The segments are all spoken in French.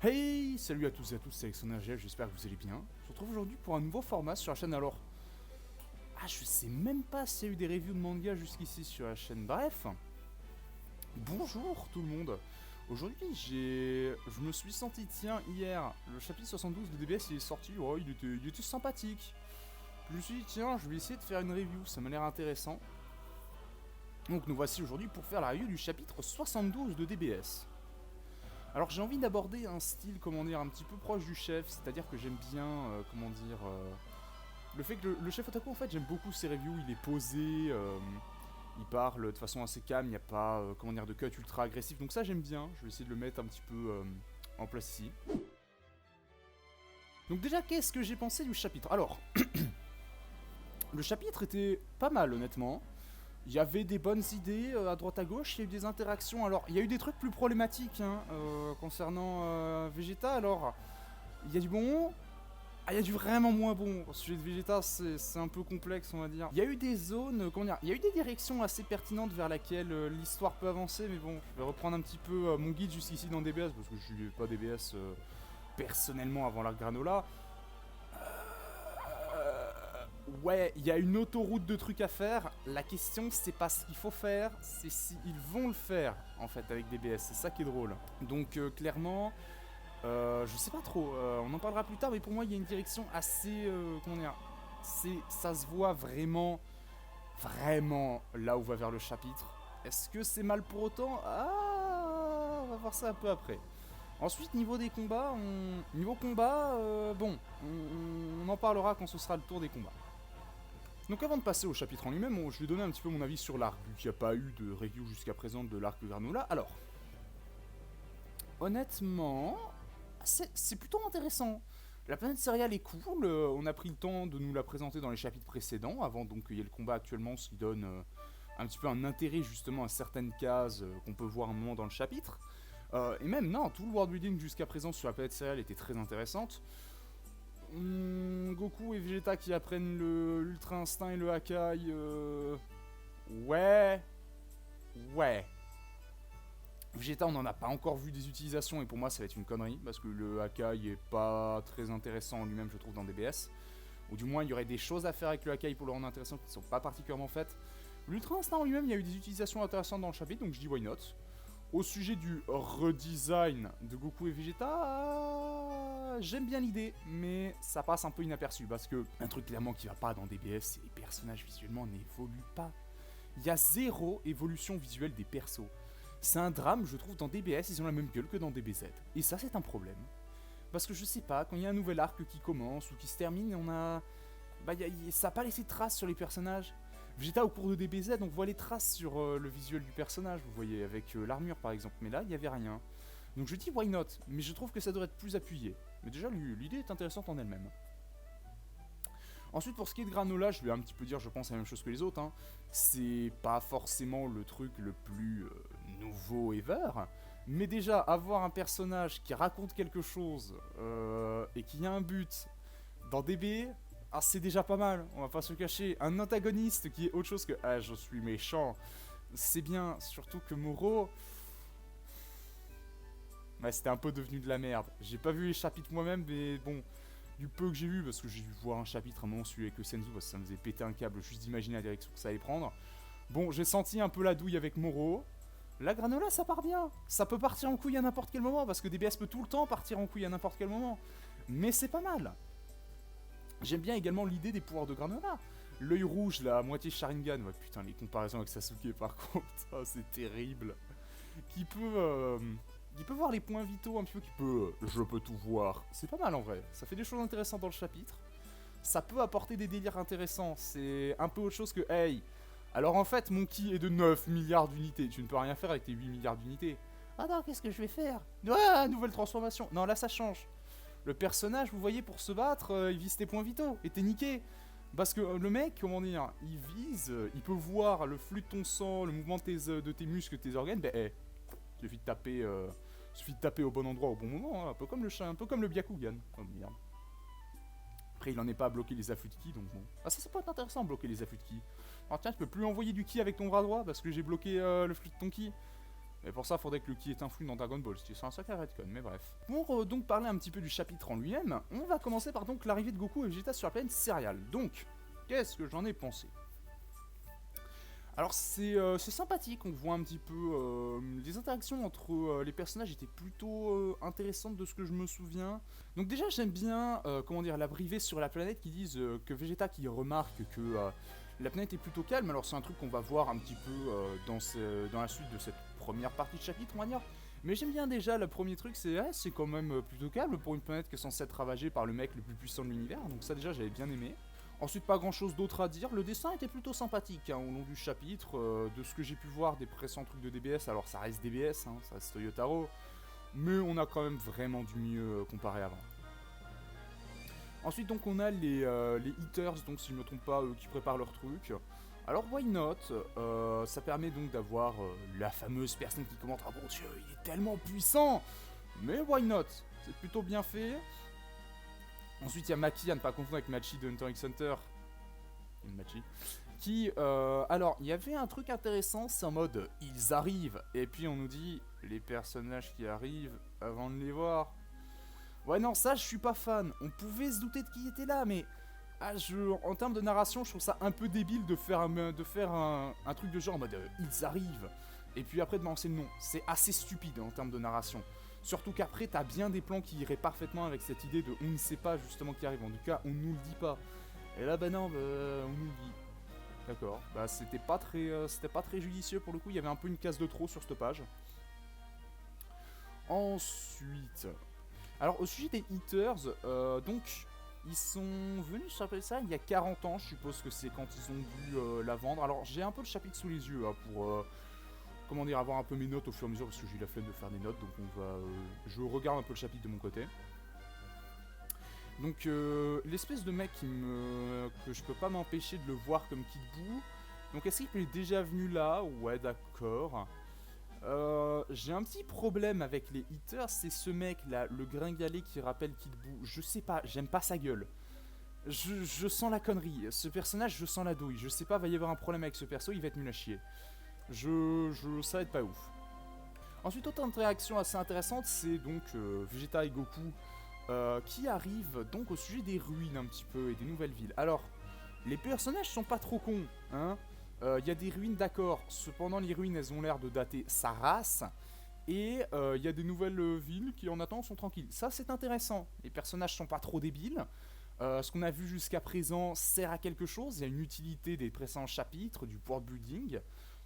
Hey, salut à tous et à tous, c'est Alexandre RGL, j'espère que vous allez bien. On se retrouve aujourd'hui pour un nouveau format sur la chaîne. Alors, je sais même pas s'il y a eu des reviews de manga jusqu'ici sur la chaîne. Bref, bonjour tout le monde. Aujourd'hui, je me suis senti, tiens, hier, le chapitre 72 de DBS il est sorti, oh, il était sympathique. Je me suis dit, tiens, je vais essayer de faire une review, ça m'a l'air intéressant. Donc nous voici aujourd'hui pour faire la review du chapitre 72 de DBS. Alors j'ai envie d'aborder un style, comment dire, un petit peu proche du chef, c'est-à-dire que j'aime bien, le fait que le chef Otaku, en fait, j'aime beaucoup ses reviews, il est posé, il parle de façon assez calme, il n'y a pas, de cut ultra agressif, donc ça j'aime bien, je vais essayer de le mettre un petit peu en place ici. Donc déjà, qu'est-ce que j'ai pensé du chapitre? Alors, le chapitre était pas mal, honnêtement. Il y avait des bonnes idées à droite à gauche, il y a eu des interactions. Alors, il y a eu des trucs plus problématiques concernant Vegeta. Alors, il y a du bon, il y a du vraiment moins bon. Au sujet de Vegeta, c'est un peu complexe, on va dire. Il y a eu des zones, il y a eu des directions assez pertinentes vers laquelle l'histoire peut avancer. Mais bon, je vais reprendre un petit peu mon guide jusqu'ici dans DBS, parce que je suis pas DBS personnellement avant l'arc Granola. Ouais, il y a une autoroute de trucs à faire. La question, c'est pas ce qu'il faut faire, c'est si ils vont le faire, en fait, avec DBS. C'est ça qui est drôle. Donc, clairement, je sais pas trop. On en parlera plus tard, mais pour moi, il y a une direction assez... ça se voit vraiment, vraiment là où va vers le chapitre. Est-ce que c'est mal pour autant? On va voir ça un peu après. Ensuite, niveau des combats, niveau combat, on en parlera quand ce sera le tour des combats. Donc avant de passer au chapitre en lui-même, je vais donner un petit peu mon avis sur l'arc, vu qu'il n'y a pas eu de review jusqu'à présent de l'arc Granola. Alors, honnêtement, c'est plutôt intéressant. La planète céréale est cool, on a pris le temps de nous la présenter dans les chapitres précédents, avant donc qu'il y ait le combat actuellement, ce qui donne un petit peu un intérêt justement à certaines cases qu'on peut voir un moment dans le chapitre. Et même, non, tout le world building jusqu'à présent sur la planète céréale était très intéressante. Goku et Vegeta qui apprennent l'Ultra Instinct et le Hakai. Ouais. Ouais. Vegeta, on n'en a pas encore vu des utilisations et pour moi ça va être une connerie parce que le Hakai est pas très intéressant en lui-même, je trouve, dans DBS. Ou du moins, il y aurait des choses à faire avec le Hakai pour le rendre intéressant qui ne sont pas particulièrement faites. L'Ultra Instinct en lui-même, il y a eu des utilisations intéressantes dans le chapitre, donc je dis why not. Au sujet du redesign de Goku et Vegeta, j'aime bien l'idée, mais ça passe un peu inaperçu parce que un truc clairement qui va pas dans DBS, c'est que les personnages visuellement n'évoluent pas. Il y a zéro évolution visuelle des persos. C'est un drame, je trouve, dans DBS, ils ont la même gueule que dans DBZ. Et ça, c'est un problème. Parce que je sais pas, quand il y a un nouvel arc qui commence ou qui se termine, on a... ça n'a pas laissé de traces sur les personnages. Vegeta au cours de DBZ, on voit les traces sur le visuel du personnage, vous voyez, avec l'armure par exemple, mais là il n'y avait rien. Donc je dis why not, mais je trouve que ça devrait être plus appuyé. Mais déjà l'idée est intéressante en elle-même. Ensuite pour ce qui est de Granola, je vais un petit peu dire je pense la même chose que les autres, hein. C'est pas forcément le truc le plus nouveau ever, mais déjà avoir un personnage qui raconte quelque chose et qui a un but dans DB, c'est déjà pas mal, on va pas se cacher. Un antagoniste qui est autre chose que je suis méchant, c'est bien, surtout que Moro. Ouais, c'était un peu devenu de la merde. J'ai pas vu les chapitres moi-même, mais bon, du peu que j'ai vu, parce que j'ai vu voir un chapitre à un moment celui avec le Senzu, parce que ça me faisait péter un câble juste d'imaginer la direction que ça allait prendre. Bon, j'ai senti un peu la douille avec Moro. La Granola, ça part bien. Ça peut partir en couille à n'importe quel moment, parce que DBS peut tout le temps partir en couille à n'importe quel moment. Mais c'est pas mal. J'aime bien également l'idée des pouvoirs de Granola. L'œil rouge, la moitié Sharingan. Ouais, putain, les comparaisons avec Sasuke, par contre, c'est terrible. Qui peut voir les points vitaux un petit peu, qui peut... je peux tout voir. C'est pas mal en vrai. Ça fait des choses intéressantes dans le chapitre. Ça peut apporter des délires intéressants. C'est un peu autre chose que, hey, alors en fait, mon ki est de 9 milliards d'unités. Tu ne peux rien faire avec tes 8 milliards d'unités. Ah non, qu'est-ce que je vais faire? Ah, nouvelle transformation. Non, là, ça change. Le personnage, vous voyez, pour se battre, il vise tes points vitaux, et t'es niqué. Parce que le mec, comment dire, il vise, il peut voir le flux de ton sang, le mouvement de tes muscles, de tes organes, suffit de taper au bon endroit au bon moment, hein, un peu comme le Byakugan. Oh merde. Après, il en est pas à bloquer les afflux de ki, donc bon. Ah, ça peut être intéressant, bloquer les afflux de ki. Alors tiens, tu peux plus envoyer du ki avec ton bras droit, parce que j'ai bloqué le flux de ton ki. Et pour ça, il faudrait que le ki ait influe dans Dragon Ball, ce qui serait un sacré retcon, mais bref. Pour donc parler un petit peu du chapitre en lui-même, on va commencer par donc l'arrivée de Goku et Vegeta sur la planète Céréale. Donc, qu'est-ce que j'en ai pensé? Alors c'est sympathique, on voit un petit peu les interactions entre les personnages étaient plutôt intéressantes de ce que je me souviens. Donc déjà j'aime bien comment dire, la privée sur la planète qui disent que Vegeta qui remarque que la planète est plutôt calme. Alors c'est un truc qu'on va voir un petit peu dans la suite de cette première partie de chapitre, on va dire. Mais j'aime bien déjà, le premier truc c'est quand même plutôt calme pour une planète qui est censée être ravagée par le mec le plus puissant de l'univers. Donc ça déjà j'avais bien aimé. Ensuite, pas grand chose d'autre à dire. Le dessin était plutôt sympathique au long du chapitre. De ce que j'ai pu voir des précédents trucs de DBS, alors ça reste DBS, ça reste Toyotaro, mais on a quand même vraiment du mieux comparé avant. Ensuite, donc, on a les Eaters, donc si je ne me trompe pas, qui préparent leur truc. Alors, why not? Ça permet donc d'avoir la fameuse personne qui commente: ah bon Dieu, il est tellement puissant! Mais why not? C'est plutôt bien fait. Ensuite, il y a Maki, à ne pas confondre avec Machi de Hunter x Hunter. Machi. Qui, alors, il y avait un truc intéressant, c'est en mode, ils arrivent, et puis on nous dit, les personnages qui arrivent avant de les voir. Ouais, non, ça, je suis pas fan. On pouvait se douter de qui était là, mais en termes de narration, je trouve ça un peu débile de faire un truc de genre en mode, ils arrivent, et puis après de balancer le nom. C'est assez stupide en termes de narration. Surtout qu'après, t'as bien des plans qui iraient parfaitement avec cette idée de on ne sait pas justement qui arrive. En tout cas, on nous le dit pas. Et là, bah non, on nous le dit. D'accord. Bah c'était pas très judicieux pour le coup. Il y avait un peu une case de trop sur cette page. Ensuite, alors au sujet des Eaters, donc ils sont venus s'appeler ça il y a 40 ans. Je suppose que c'est quand ils ont dû la vendre. Alors j'ai un peu le chapitre sous les yeux pour comment dire, avoir un peu mes notes au fur et à mesure parce que j'ai eu la flemme de faire des notes, donc je regarde un peu le chapitre de mon côté. Donc l'espèce de mec que je peux pas m'empêcher de le voir comme Kid Buu. Donc est-ce qu'il est déjà venu là? Ouais, d'accord. J'ai un petit problème avec les Eaters, c'est ce mec là, le gringalet qui rappelle Kid Buu. Je sais pas, j'aime pas sa gueule. Je sens la connerie, ce personnage je sens la douille. Je sais pas, va y avoir un problème avec ce perso, il va être nul à chier. Ça va être pas ouf. Ensuite, autre interaction assez intéressante, c'est donc Vegeta et Goku qui arrivent donc au sujet des ruines un petit peu et des nouvelles villes. Alors, les personnages sont pas trop cons, hein. Il y a des ruines, d'accord. Cependant, les ruines, elles ont l'air de dater sa race. Et il y a des nouvelles villes qui, en attendant, sont tranquilles. Ça, c'est intéressant. Les personnages sont pas trop débiles. Ce qu'on a vu jusqu'à présent sert à quelque chose. Il y a une utilité des précédents chapitres, du world building.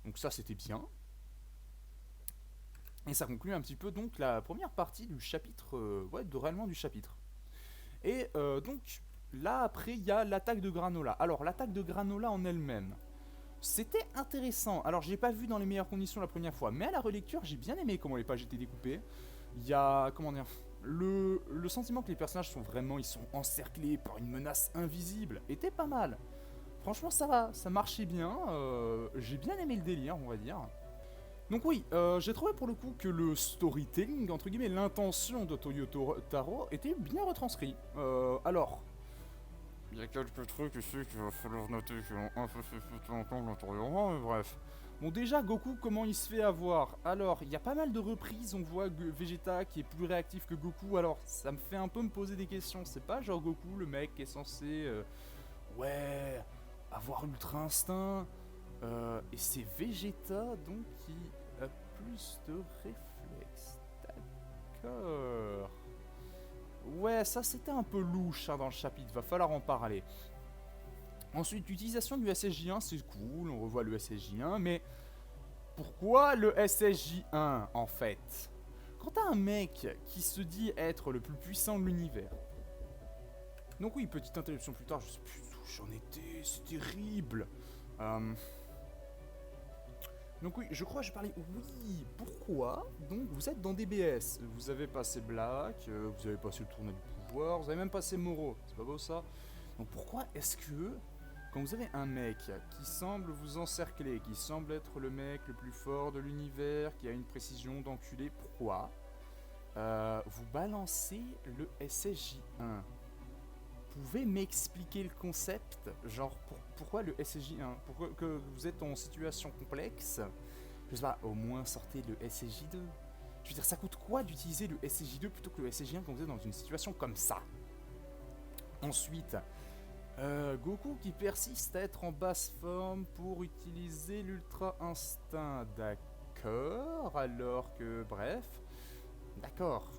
Donc ça, c'était bien. Et ça conclut un petit peu donc la première partie du chapitre, réellement du chapitre. Et donc là après il y a l'attaque de Granola. Alors l'attaque de Granola en elle-même, c'était intéressant. Alors j'ai pas vu dans les meilleures conditions la première fois, mais à la relecture j'ai bien aimé comment les pages étaient découpées. Il y a, comment dire, le sentiment que les personnages sont vraiment, ils sont encerclés par une menace invisible, était pas mal. Franchement ça va, ça marchait bien, j'ai bien aimé le délire on va dire. Donc oui, j'ai trouvé pour le coup que le storytelling, entre guillemets, l'intention de Toyotaro était bien retranscrit. Alors, il y a quelques trucs ici qu'il va falloir noter qui ont un peu fait foutre en compte l'antérieurement, mais bref. Bon déjà, Goku, comment il se fait avoir? Alors, il y a pas mal de reprises, on voit Vegeta qui est plus réactif que Goku, alors ça me fait un peu me poser des questions. C'est pas genre Goku, le mec qui est censé, ouais, avoir l'ultra instinct. Et c'est Vegeta donc qui a plus de réflexes. D'accord. Ouais, ça c'était un peu louche dans le chapitre, va falloir en parler. Ensuite, l'utilisation du SSJ1, c'est cool, on revoit le SSJ1, mais pourquoi le SSJ1 en fait? Quand t'as un mec qui se dit être le plus puissant de l'univers. Donc oui, petite interruption plus tard, je sais plus où j'en étais, c'est terrible. Donc oui, je crois que je parlais... Oui, pourquoi? Donc vous êtes dans DBS, vous avez passé Black, vous avez passé le tournoi du pouvoir, vous avez même passé Moro, c'est pas beau ça? Donc pourquoi est-ce que, quand vous avez un mec qui semble vous encercler, qui semble être le mec le plus fort de l'univers, qui a une précision d'enculé, pourquoi vous balancez le SSJ1? Vous pouvez m'expliquer le concept? Genre, pourquoi le SSJ1? Pourquoi que vous êtes en situation complexe Je sais pas, au moins sortez le SSJ2. Je veux dire, ça coûte quoi d'utiliser le SSJ2 plutôt que le SSJ1 quand vous êtes dans une situation comme ça? Ensuite, Goku qui persiste à être en basse forme pour utiliser l'Ultra Instinct. D'accord, alors que... Bref. D'accord.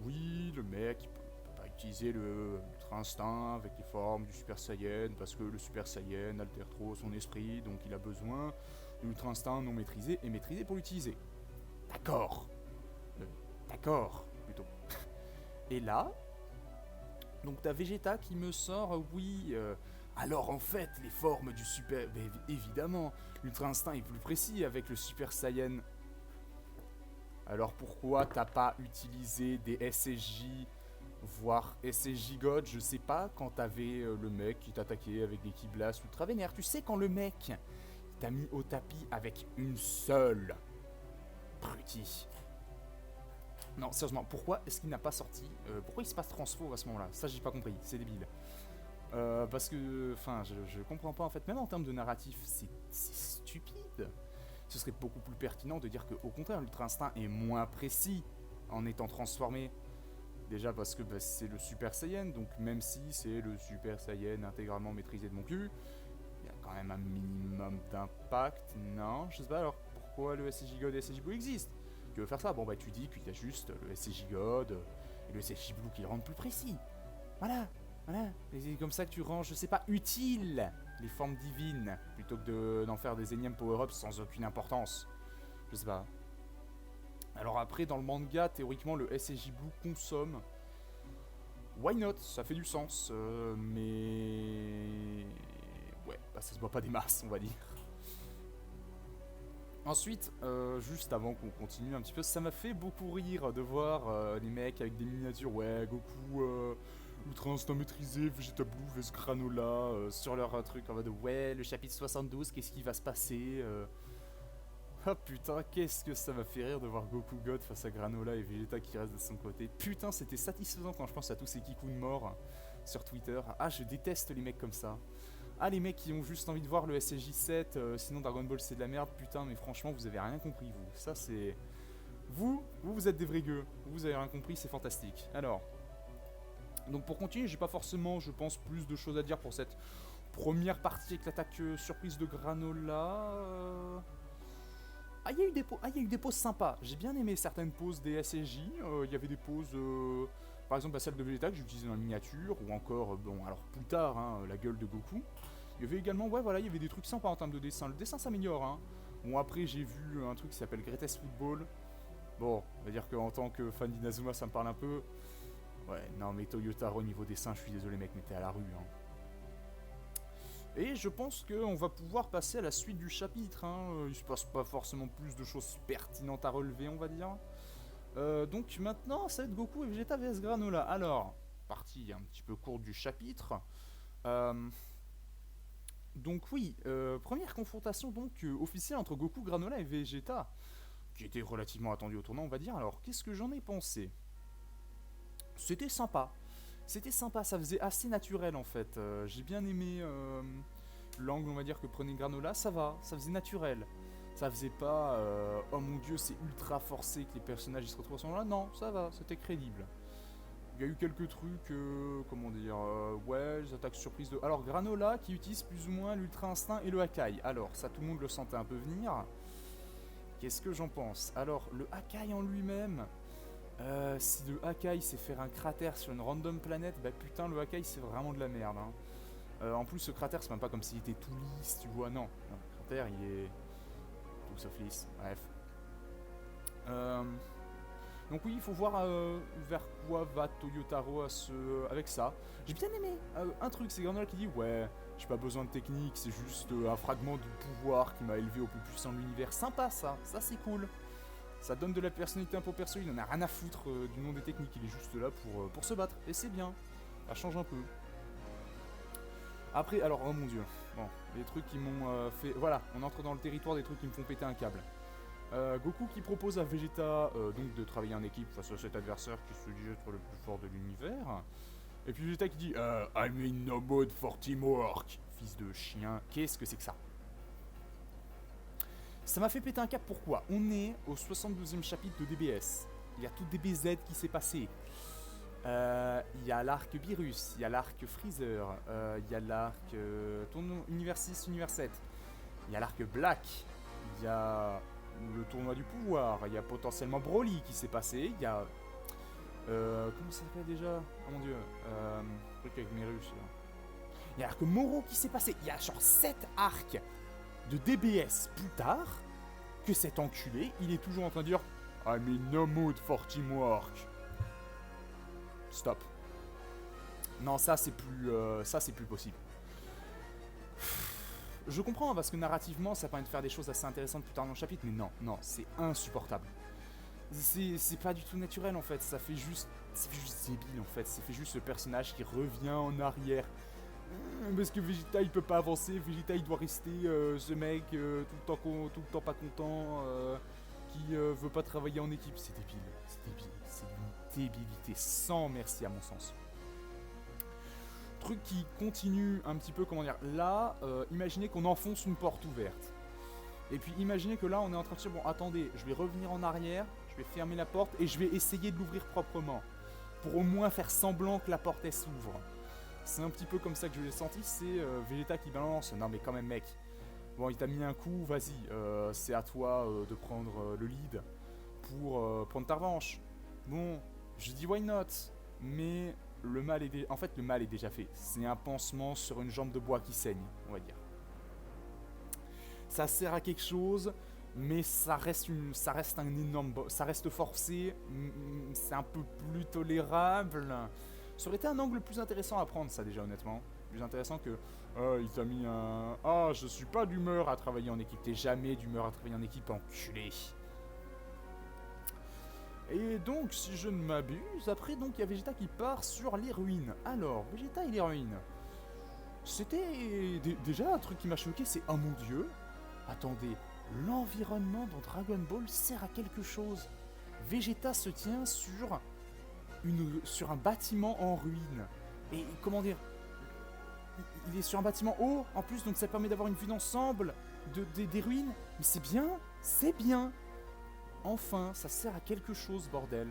Oui, le mec, il peut pas utiliser l'Ultra Instinct avec les formes du Super Saiyan parce que le Super Saiyan altère trop son esprit, donc il a besoin de l'Ultra Instinct non maîtrisé et maîtrisé pour l'utiliser. D'accord. D'accord, plutôt. Et là, donc t'as Vegeta qui me sort, oui, alors en fait, les formes du Super... évidemment, l'Ultra Instinct est plus précis avec le Super Saiyan. Alors pourquoi t'as pas utilisé des SSJ, voire SSJ God, je sais pas, quand t'avais le mec qui t'attaquait avec des Ki Blast ultra vénère. Tu sais, quand le mec t'a mis au tapis avec une seule. Pruti. Non, sérieusement, pourquoi est-ce qu'il n'a pas sorti pourquoi il se passe transfo à ce moment-là? Ça, j'ai pas compris, c'est débile. Parce que, enfin, je comprends pas en fait, même en termes de narratif, c'est stupide. Ce serait beaucoup plus pertinent de dire qu'au contraire, l'Ultra Instinct est moins précis en étant transformé. Déjà parce que c'est le Super Saiyan, donc même si c'est le Super Saiyan intégralement maîtrisé de mon cul, il y a quand même un minimum d'impact, non? Je sais pas, alors pourquoi le SSJ God et le SSJ Blue existent? Tu veux faire ça? Bon bah tu dis qu'il y a juste le SSJ God et le SSJ Blue qui le rendent plus précis. Voilà, voilà. Et c'est comme ça que tu rends, je sais pas, utile les formes divines, plutôt que d'en faire des énièmes power-ups sans aucune importance. Je sais pas. Alors après, dans le manga, théoriquement, le SSJ Blue consomme. Why not? Ça fait du sens, mais... Ouais, bah ça se voit pas des masses, on va dire. Ensuite, juste avant qu'on continue un petit peu, ça m'a fait beaucoup rire de voir les mecs avec des miniatures, ouais, Goku, Ultra Instinct maîtrisé, Vegeta Blue, vs Granola, sur leur truc en mode, ouais, le chapitre 72, qu'est-ce qui va se passer Ah putain, qu'est-ce que ça m'a fait rire de voir Goku God face à Granola et Vegeta qui restent de son côté. Putain, c'était satisfaisant quand je pense à tous ces Kikun morts sur Twitter. Ah, je déteste les mecs comme ça. Ah, les mecs qui ont juste envie de voir le SSJ7, sinon Dragon Ball c'est de la merde, putain, mais franchement, vous avez rien compris, vous. Ça, c'est... Vous êtes des vrais gueux. Vous avez rien compris, c'est fantastique. Alors, donc pour continuer, j'ai pas forcément, je pense, plus de choses à dire pour cette première partie avec l'attaque surprise de Granola. Ah, il y a eu des pauses sympas. J'ai bien aimé certaines pauses des SSJ. Il y avait des pauses... Par exemple, celle de Vegeta que j'utilisais dans la miniature, ou encore, bon, alors plus tard, hein, la gueule de Goku. Il y avait également, ouais, voilà, il y avait des trucs sympas en termes de dessin. Le dessin s'améliore, hein. Bon, après, j'ai vu un truc qui s'appelle Greatest Football. Bon, on va dire qu'en tant que fan d'Inazuma, ça me parle un peu. Ouais, non, mais Toyotaro, niveau dessin, je suis désolé, mec, mais t'es à la rue, hein. Et je pense qu'on va pouvoir passer à la suite du chapitre, hein. Il se passe pas forcément plus de choses pertinentes à relever, on va dire. Donc maintenant, ça va être Goku et Vegeta vs Granola. Alors, partie un petit peu courte du chapitre. Donc oui, première confrontation donc officielle entre Goku, Granola et Vegeta, qui était relativement attendue au tournant, on va dire. Alors, qu'est-ce que j'en ai pensé? C'était sympa. C'était sympa, ça faisait assez naturel en fait. J'ai bien aimé l'angle, on va dire, que prenait Granola. Ça va, ça faisait naturel. Ça faisait pas oh mon dieu, c'est ultra forcé que les personnages ils se retrouvent à ce moment-là. Non, ça va, c'était crédible. Il y a eu quelques trucs, comment dire, ouais, les attaques surprises de... Alors, Granola qui utilise plus ou moins l'Ultra Instinct et le Hakai. Alors, ça tout le monde le sentait un peu venir. Qu'est-ce que j'en pense? Alors, le Hakai en lui-même, si le Hakai c'est faire un cratère sur une random planète, bah putain, le Hakai c'est vraiment de la merde. Hein. En plus, ce cratère, c'est même pas comme s'il était tout lisse, tu vois, non. Non, le cratère, il est tout sauf lisse, bref. Donc oui, il faut voir vers quoi va Toyotaro avec ça. J'ai bien aimé un truc, c'est Granola qui dit « Ouais, j'ai pas besoin de technique, c'est juste un fragment de pouvoir qui m'a élevé au plus puissant de l'univers. » Sympa ça c'est cool. Ça donne de la personnalité un peu perso, il en a rien à foutre du nom des techniques, il est juste là pour se battre. Et c'est bien, ça change un peu. Après, alors, oh mon dieu, bon, les trucs qui m'ont fait... Voilà, on entre dans le territoire des trucs qui me font péter un câble. Goku qui propose à Vegeta donc de travailler en équipe face à cet adversaire qui se dit être le plus fort de l'univers. Et puis Vegeta qui dit I'm in no mode for teamwork. Fils de chien, qu'est-ce que c'est que ça? Ça m'a fait péter un cap, pourquoi? On est au 72e chapitre de DBS. Il y a tout DBZ qui s'est passé. Il y a l'arc Virus, il y a l'arc Freezer, il y a l'arc Univers 6, Univers 7, il y a l'arc Black, il y a le tournoi du pouvoir, il y a potentiellement Broly qui s'est passé, il y a... comment ça s'appelle déjà? Oh mon dieu, truc avec Merus là. Il y a l'arc Moro qui s'est passé, il y a genre 7 arcs de DBS plus tard, que cet enculé, il est toujours en train de dire I'm in no mood for teamwork. Stop. Non, ça c'est plus possible. Je comprends parce que narrativement ça permet de faire des choses assez intéressantes plus tard dans le chapitre, mais non, c'est insupportable. C'est pas du tout naturel en fait, ça fait juste débile en fait, ça fait juste ce personnage qui revient en arrière. Parce que Vegeta il peut pas avancer, Vegeta il doit rester ce mec tout le temps pas content, qui veut pas travailler en équipe, c'est débile, c'est une débilité sans merci à mon sens. Truc qui continue un petit peu, comment dire, là, imaginez qu'on enfonce une porte ouverte. Et puis imaginez que là on est en train de dire, bon attendez, je vais revenir en arrière, je vais fermer la porte et je vais essayer de l'ouvrir proprement. Pour au moins faire semblant que la porte elle s'ouvre. C'est un petit peu comme ça que je l'ai senti, c'est Vegeta qui balance, non mais quand même mec, bon il t'a mis un coup, vas-y, c'est à toi de prendre le lead pour prendre ta revanche. Bon, je dis why not, mais le mal est, en fait le mal est déjà fait, c'est un pansement sur une jambe de bois qui saigne, on va dire. Ça sert à quelque chose, mais ça reste un énorme, ça reste forcé, c'est un peu plus tolérable. Ça aurait été un angle plus intéressant à prendre, ça déjà honnêtement. Plus intéressant que il t'a mis un je suis pas d'humeur à travailler en équipe. T'es jamais d'humeur à travailler en équipe, enculé. Et donc si je ne m'abuse, après donc il y a Vegeta qui part sur les ruines. Alors Vegeta et les ruines. C'était déjà un truc qui m'a choqué, c'est oh mon dieu. Attendez, l'environnement dans Dragon Ball sert à quelque chose. Vegeta se tient sur un bâtiment en ruine. Et comment dire, il est sur un bâtiment haut en plus, donc ça permet d'avoir une vue d'ensemble des ruines. Mais c'est bien. Enfin, ça sert à quelque chose, bordel.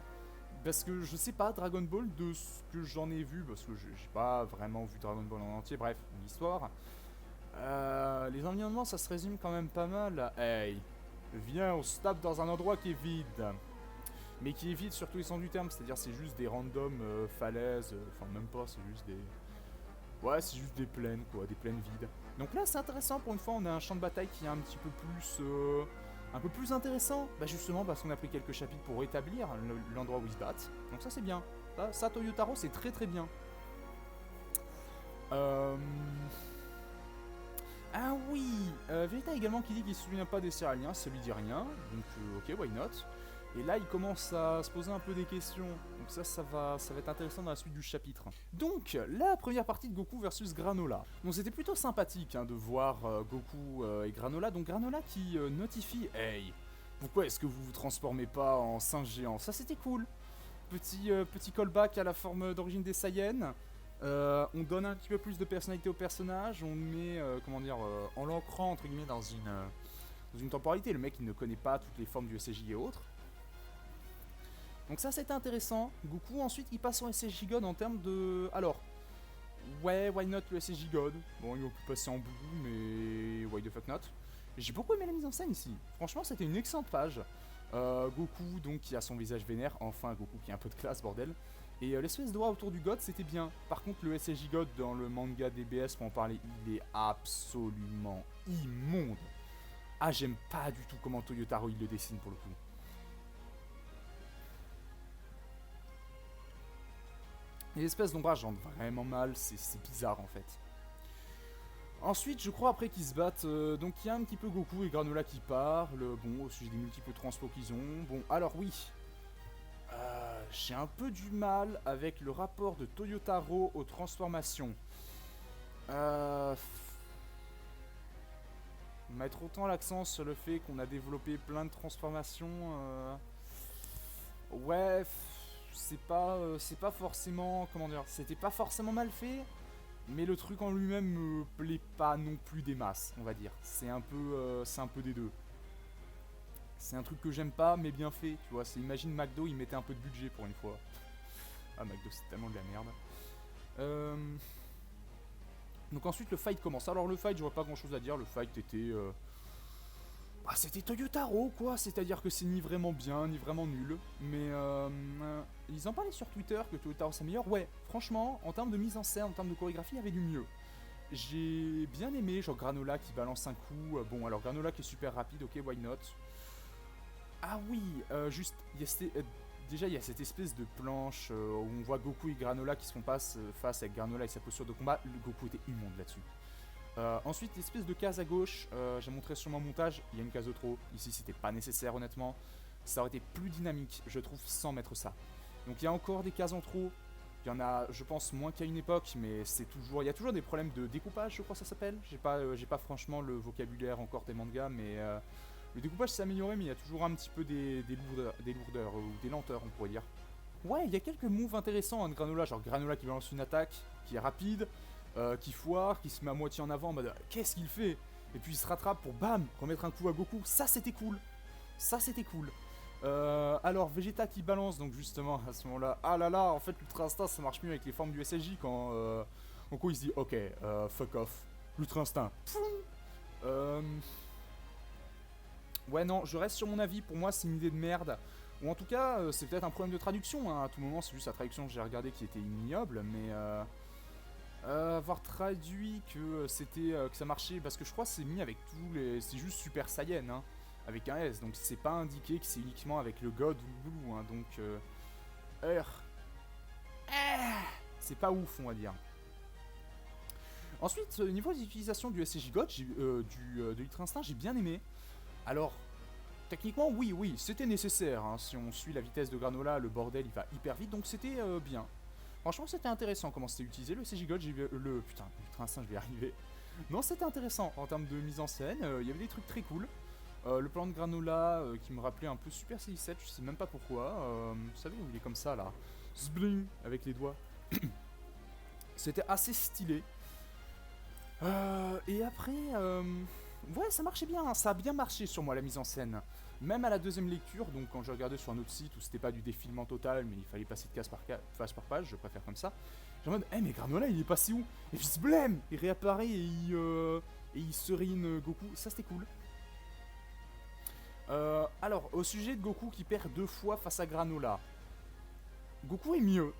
Parce que je sais pas, Dragon Ball, de ce que j'en ai vu, parce que j'ai pas vraiment vu Dragon Ball en entier, bref, l'histoire. Les environnements, ça se résume quand même pas mal à hey, viens, on se tape dans un endroit qui est vide. Mais qui est vide sur tous les sens du terme, c'est-à-dire c'est juste des random falaises, enfin même pas, c'est juste des... Ouais, c'est juste des plaines quoi, des plaines vides. Donc là c'est intéressant, pour une fois on a un champ de bataille qui est un petit peu plus intéressant. Bah justement parce qu'on a pris quelques chapitres pour rétablir l'endroit où ils se battent. Donc ça c'est bien, ça Toyotaro c'est très très bien. Ah oui, Vegeta également qui dit qu'il se souvient pas des Céréaliens, ça lui dit rien, donc ok, why not. Et là, il commence à se poser un peu des questions. Donc ça va être intéressant dans la suite du chapitre. Donc, la première partie de Goku versus Granola. Bon, c'était plutôt sympathique de voir Goku et Granola. Donc Granola qui notifie « Hey, pourquoi est-ce que vous vous transformez pas en singe géant ?» Ça, c'était cool. Petit callback à la forme d'origine des Saiyans. On donne un petit peu plus de personnalité au personnage. On met, en l'ancrant, entre guillemets, dans une temporalité. Le mec, il ne connaît pas toutes les formes du SSJ et autres. Donc ça c'était intéressant. Goku ensuite il passe en SSJ God en termes de... Alors, ouais, why not le SSJ God. Bon, il aurait pu passer en blue, mais why the fuck not. J'ai beaucoup aimé la mise en scène ici. Franchement c'était une excellente page. Goku donc qui a son visage vénère. Enfin Goku qui a un peu de classe, bordel. Et l'espèce de doigt autour du God c'était bien. Par contre le SSJ God dans le manga DBS pour en parler, il est absolument immonde. Ah j'aime pas du tout comment Toyotaro il le dessine pour le coup. Et l'espèce d'ombrage rentre vraiment mal, c'est bizarre en fait. Ensuite, je crois après qu'ils se battent, donc il y a un petit peu Goku et Granola qui parlent, bon, au sujet des multiples transpos qu'ils ont. Bon, alors oui, j'ai un peu du mal avec le rapport de Toyotaro aux transformations. Mettre autant l'accent sur le fait qu'on a développé plein de transformations, ouais... c'est pas forcément, comment dire, c'était pas forcément mal fait, mais le truc en lui-même me plaît pas non plus des masses, on va dire. C'est un peu des deux. C'est un truc que j'aime pas, mais bien fait, tu vois. C'est, imagine McDo, il mettait un peu de budget pour une fois. Ah, McDo, c'est tellement de la merde. Donc ensuite, le fight commence. Alors le fight, je vois pas grand-chose à dire. Le fight était... Bah, c'était Toyotaro, quoi. C'est-à-dire que c'est ni vraiment bien, ni vraiment nul. Mais ils en parlaient sur Twitter que Toyotaro s'améliore. Ouais, franchement, en termes de mise en scène, en termes de chorégraphie, il y avait du mieux. J'ai bien aimé, genre Granola qui balance un coup. Bon, alors Granola qui est super rapide, ok, why not. Ah oui, juste, déjà il y a cette espèce de planche où on voit Goku et Granola qui se font face avec Granola et sa posture de combat. Le Goku était immonde là-dessus. Ensuite, l'espèce de case à gauche, j'ai montré sur mon montage, il y a une case de trop. Ici, c'était pas nécessaire, honnêtement. Ça aurait été plus dynamique, je trouve, sans mettre ça. Donc, il y a encore des cases en trop. Il y en a, je pense, moins qu'à une époque, mais il y a toujours des problèmes de découpage, je crois que ça s'appelle. J'ai pas franchement le vocabulaire encore des mangas, mais le découpage s'est amélioré, mais il y a toujours un petit peu des lourdeurs ou des lenteurs, on pourrait dire. Ouais, il y a quelques moves intéressants de Granola, genre Granola qui balance une attaque, qui est rapide. Qui foire, qui se met à moitié en avant en mode qu'est-ce qu'il fait? Et puis il se rattrape pour bam, remettre un coup à Goku. Ça c'était cool. Ça c'était cool. Alors Vegeta qui balance, donc justement à ce moment-là, ah là là, en fait l'Ultra Instinct ça marche mieux avec les formes du SSJ quand Goku il se dit ok, fuck off, l'Ultra Instinct. Ouais non, je reste sur mon avis, pour moi c'est une idée de merde. Ou en tout cas, c'est peut-être un problème de traduction, hein. À tout moment c'est juste la traduction que j'ai regardé qui était ignoble, mais avoir traduit que c'était que ça marchait parce que je crois que c'est mis avec tous les, c'est juste Super Saiyan hein, avec un S, donc c'est pas indiqué que c'est uniquement avec le God ou le Blue hein, donc c'est pas ouf on va dire. Ensuite au niveau des utilisations du SCJ God de l'Ultra Instinct j'ai bien aimé. Alors techniquement oui c'était nécessaire hein. Si on suit la vitesse de Granola le bordel il va hyper vite donc c'était bien. Franchement, c'était intéressant comment c'était utilisé. Le CJ God, putain, l'Ultra Instinct, je vais y arriver. Non, c'était intéressant en termes de mise en scène. Il y avait des trucs très cool. Le plan de Granola qui me rappelait un peu Super CI7, je sais même pas pourquoi. Vous savez où il est comme ça là, Zbling avec les doigts. C'était assez stylé. Et après, ouais, ça marchait bien. Ça a bien marché sur moi la mise en scène. Même à la deuxième lecture, donc quand je regardais sur un autre site où c'était pas du défilement total, mais il fallait passer de case par page, je préfère comme ça. J'ai en mode, mais Granola il est passé où? Et puis blême, il réapparaît et il serine Goku, ça c'était cool. Alors, au sujet de Goku qui perd 2 fois face à Granola, Goku est mieux,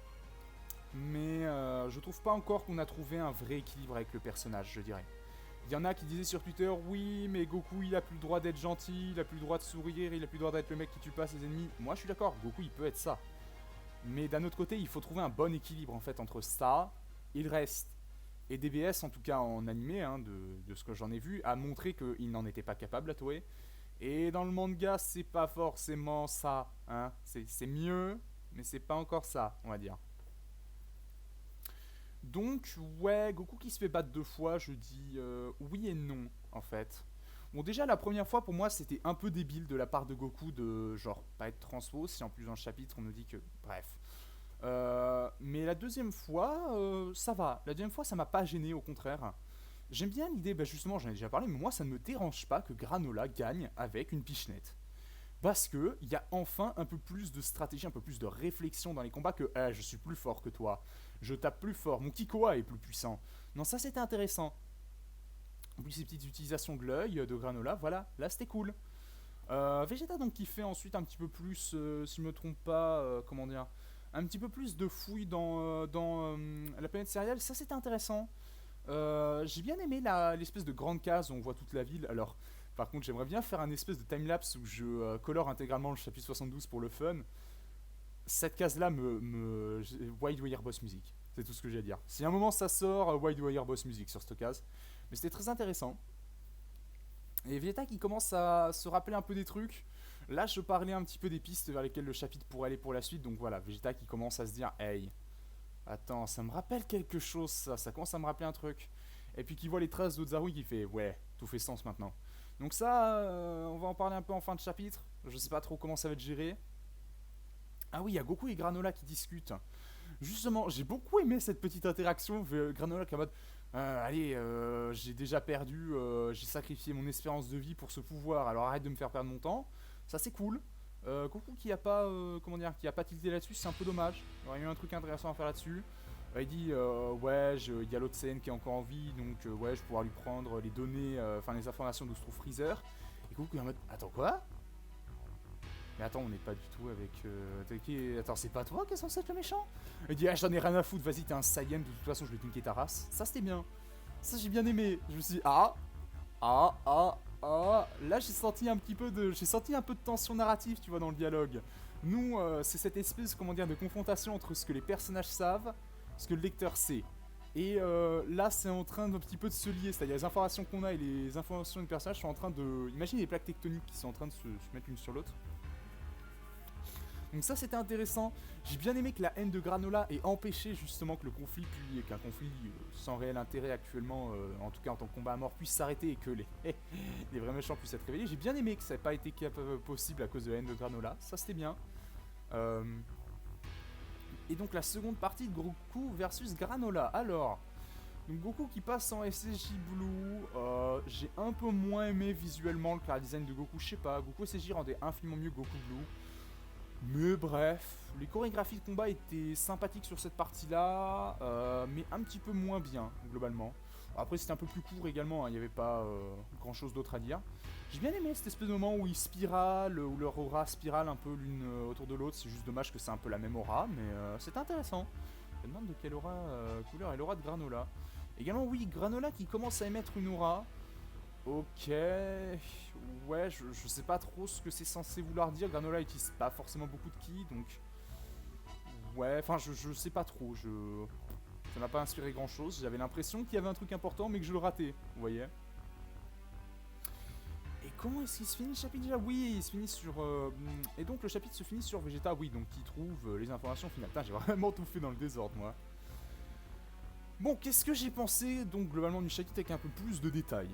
mais je trouve pas encore qu'on a trouvé un vrai équilibre avec le personnage, je dirais. Il y en a qui disaient sur Twitter, oui, mais Goku il a plus le droit d'être gentil, il a plus le droit de sourire, il a plus le droit d'être le mec qui tue pas ses ennemis. Moi je suis d'accord, Goku il peut être ça. Mais d'un autre côté, il faut trouver un bon équilibre en fait entre ça et le reste. Et DBS, en tout cas en animé, hein, de ce que j'en ai vu, a montré qu'il n'en était pas capable à Toei. Et dans le manga, c'est pas forcément ça. Hein. C'est mieux, mais c'est pas encore ça, on va dire. Donc, ouais, Goku qui se fait battre 2 fois, je dis oui et non, en fait. Bon, déjà, la première fois, pour moi, c'était un peu débile de la part de Goku de, genre, pas être transfo, si en plus dans le chapitre, on nous dit que... Bref. Mais la deuxième fois, ça va. La deuxième fois, ça m'a pas gêné, au contraire. J'aime bien l'idée, bah justement, j'en ai déjà parlé, mais moi, ça ne me dérange pas que Granola gagne avec une pichenette. Parce que il y a enfin un peu plus de stratégie, un peu plus de réflexion dans les combats que je suis plus fort que toi, je tape plus fort, mon Kikoa est plus puissant. Non, ça c'était intéressant. En plus, ces petites utilisations de l'œil de Granola, voilà, là c'était cool. Vegeta donc qui fait ensuite un petit peu plus, si je me trompe pas, comment dire, un petit peu plus de fouilles dans la planète céréale, ça c'était intéressant. J'ai bien aimé l'espèce de grande case où on voit toute la ville. Alors, par contre, j'aimerais bien faire un espèce de timelapse où je colore intégralement le chapitre 72 pour le fun. Cette case-là Wide Wire Boss Music. C'est tout ce que j'ai à dire. Si à un moment ça sort, Wide Wire Boss Music sur cette case. Mais c'était très intéressant. Et Vegeta qui commence à se rappeler un peu des trucs. Là, je parlais un petit peu des pistes vers lesquelles le chapitre pourrait aller pour la suite. Donc voilà, Vegeta qui commence à se dire hey, attends, ça me rappelle quelque chose, ça commence à me rappeler un truc. Et puis qui voit les traces d'Ozaru qui fait ouais, tout fait sens maintenant. Donc ça, on va en parler un peu en fin de chapitre. Je sais pas trop comment ça va être géré. Ah oui, il y a Goku et Granola qui discutent. Justement, j'ai beaucoup aimé cette petite interaction. Granola qui est en mode allez, j'ai déjà perdu, j'ai sacrifié mon espérance de vie pour ce pouvoir, alors arrête de me faire perdre mon temps. Ça c'est cool. Goku qui a pas, comment dire, qui a pas tilté là-dessus, c'est un peu dommage. Il y aurait eu un truc intéressant à faire là-dessus. Il dit ouais, il y a l'autre scène qui est encore en vie, donc ouais, je vais pouvoir lui prendre les données, enfin les informations d'où se trouve Freezer. Et Goku est en mode, attends quoi? Mais attends, on n'est pas du tout avec. Attends, c'est pas toi qui est censé être le méchant? Il dit, ah, j'en ai rien à foutre, vas-y, t'es un Saiyan, de toute façon, je vais niquer ta race. Ça, c'était bien. Ça, j'ai bien aimé. Je me suis dit, Là, j'ai senti un peu de tension narrative, tu vois, dans le dialogue. Nous, c'est cette espèce, comment dire, de confrontation entre ce que les personnages savent, ce que le lecteur sait. Et là, c'est en train d'un petit peu de se lier, c'est-à-dire les informations qu'on a et les informations des personnages sont en train de. Imagine les plaques tectoniques qui sont en train de se mettre l'une sur l'autre. Donc ça c'était intéressant. J'ai bien aimé que la haine de Granola ait empêché justement que le conflit, qu'un conflit sans réel intérêt actuellement, en tout cas en tant que combat à mort, puisse s'arrêter et que les vrais méchants puissent être révélés. J'ai bien aimé que ça n'ait pas été possible à cause de la haine de Granola. Ça c'était bien. Et donc la seconde partie de Goku versus Granola. Alors, donc Goku qui passe en SSJ Blue, j'ai un peu moins aimé visuellement le chara design de Goku, je sais pas, Goku SSJ rendait infiniment mieux Goku Blue. Mais bref, les chorégraphies de combat étaient sympathiques sur cette partie-là, mais un petit peu moins bien, globalement. Après, c'était un peu plus court également, il n'y avait pas grand-chose d'autre à dire. J'ai bien aimé cet espèce de moment où ils spiralent, où leur aura spirale un peu l'une autour de l'autre. C'est juste dommage que c'est un peu la même aura, mais c'est intéressant. Je me demande de quelle aura couleur est l'aura de Granola. Également, oui, Granola qui commence à émettre une aura. Ok, ouais, je sais pas trop ce que c'est censé vouloir dire. Granola utilise pas forcément beaucoup de ki, donc ouais, enfin je sais pas trop. Ça m'a pas inspiré grand chose. J'avais l'impression qu'il y avait un truc important, mais que je le ratais. Vous voyez. Et comment est-ce qu'il se finit le chapitre déjà? Oui, il se finit sur. Et donc le chapitre se finit sur Vegeta, oui, donc qui trouve les informations finales. Putain, j'ai vraiment tout fait dans le désordre, moi. Bon, qu'est-ce que j'ai pensé donc globalement du chapitre avec un peu plus de détails?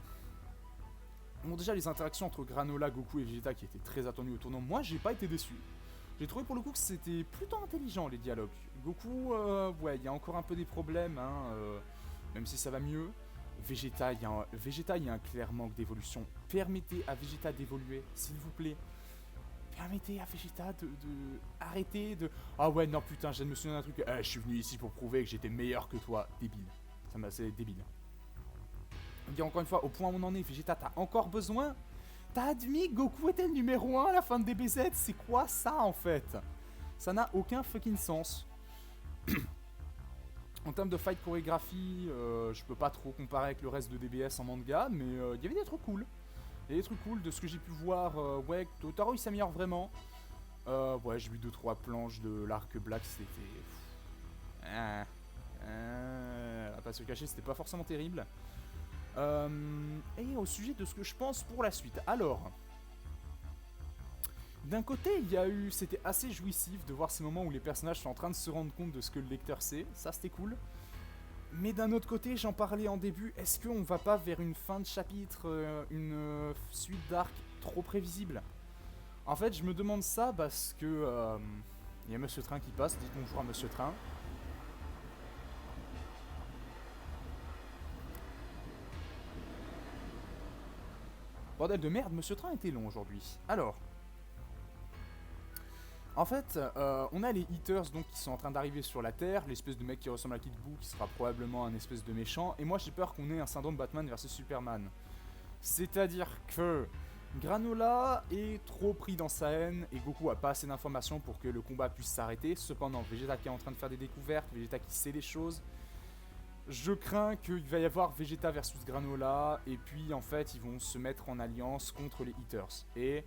Bon, déjà les interactions entre Granola, Goku et Vegeta qui étaient très attendues au tournant, moi j'ai pas été déçu. J'ai trouvé pour le coup que c'était plutôt intelligent les dialogues. Goku, ouais, il y a encore un peu des problèmes, hein, même si ça va mieux. Vegeta, il y a un clair manque d'évolution. Permettez à Vegeta d'évoluer, s'il vous plaît. Permettez à Vegeta de arrêter de. Ah ouais, non putain, je viens de me souvenir d'un truc. Je suis venu ici pour prouver que j'étais meilleur que toi. Débile. C'est débile. Et encore une fois, au point où on en est, Vegeta, t'as encore besoin? T'as admis que Goku était le numéro 1 à la fin de DBZ? C'est quoi ça en fait? Ça n'a aucun fucking sens. En termes de fight chorégraphie, je peux pas trop comparer avec le reste de DBS en manga, mais il y avait des trucs cool. Il y a des trucs cool de ce que j'ai pu voir. Ouais, Totaro il s'améliore vraiment. Ouais, j'ai vu 2-3 planches de l'arc Black, c'était. À pas se cacher, c'était pas forcément terrible. Et au sujet de ce que je pense pour la suite. Alors, d'un côté, c'était assez jouissif de voir ces moments où les personnages sont en train de se rendre compte de ce que le lecteur sait. Ça, c'était cool. Mais d'un autre côté, j'en parlais en début, est-ce qu'on va pas vers une fin de chapitre, une suite d'arc trop prévisible? En fait, je me demande ça parce que il y a Monsieur Train qui passe. Dites bonjour à Monsieur Train. Bordel de merde, Monsieur Train était long aujourd'hui. Alors, en fait, on a les Eaters donc qui sont en train d'arriver sur la Terre, l'espèce de mec qui ressemble à Kid Buu qui sera probablement un espèce de méchant, et moi j'ai peur qu'on ait un syndrome Batman versus Superman. C'est-à-dire que Granola est trop pris dans sa haine et Goku a pas assez d'informations pour que le combat puisse s'arrêter. Cependant, Vegeta qui est en train de faire des découvertes, Vegeta qui sait des choses. Je crains qu'il va y avoir Vegeta versus Granola et puis en fait ils vont se mettre en alliance contre les Eaters. Et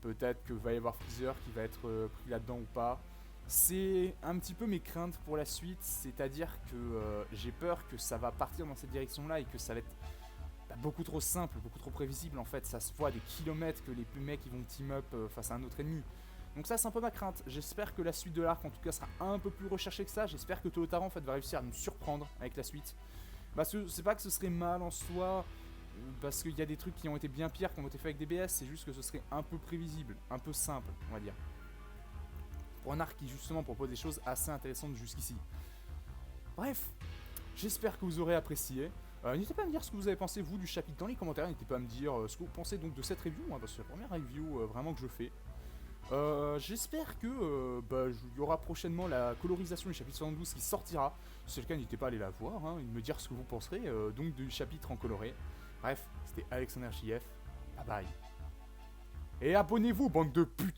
peut-être que va y avoir Freezer qui va être pris là-dedans ou pas. C'est un petit peu mes craintes pour la suite, c'est-à-dire que j'ai peur que ça va partir dans cette direction-là et que ça va être beaucoup trop simple, beaucoup trop prévisible en fait. Ça se voit à des kilomètres que les mecs ils vont team up face à un autre ennemi. Donc ça c'est un peu ma crainte. J'espère que la suite de l'arc en tout cas sera un peu plus recherchée que ça. J'espère que Totaro en fait va réussir à nous surprendre avec la suite. Parce que c'est pas que ce serait mal en soi, parce qu'il y a des trucs qui ont été bien pires qui ont été faits avec DBS, c'est juste que ce serait un peu prévisible, un peu simple on va dire. Pour un arc qui justement propose des choses assez intéressantes jusqu'ici. Bref, j'espère que vous aurez apprécié. N'hésitez pas à me dire ce que vous avez pensé, vous, du chapitre dans les commentaires. N'hésitez pas à me dire ce que vous pensez donc de cette review, hein, parce que c'est la première review vraiment que je fais. J'espère que il y aura prochainement la colorisation du chapitre 72 qui sortira. Si c'est le cas, n'hésitez pas à aller la voir, hein, et me dire ce que vous penserez donc du chapitre en coloré. Bref, c'était Alexander JF. Bye bye. Et abonnez-vous, bande de putes.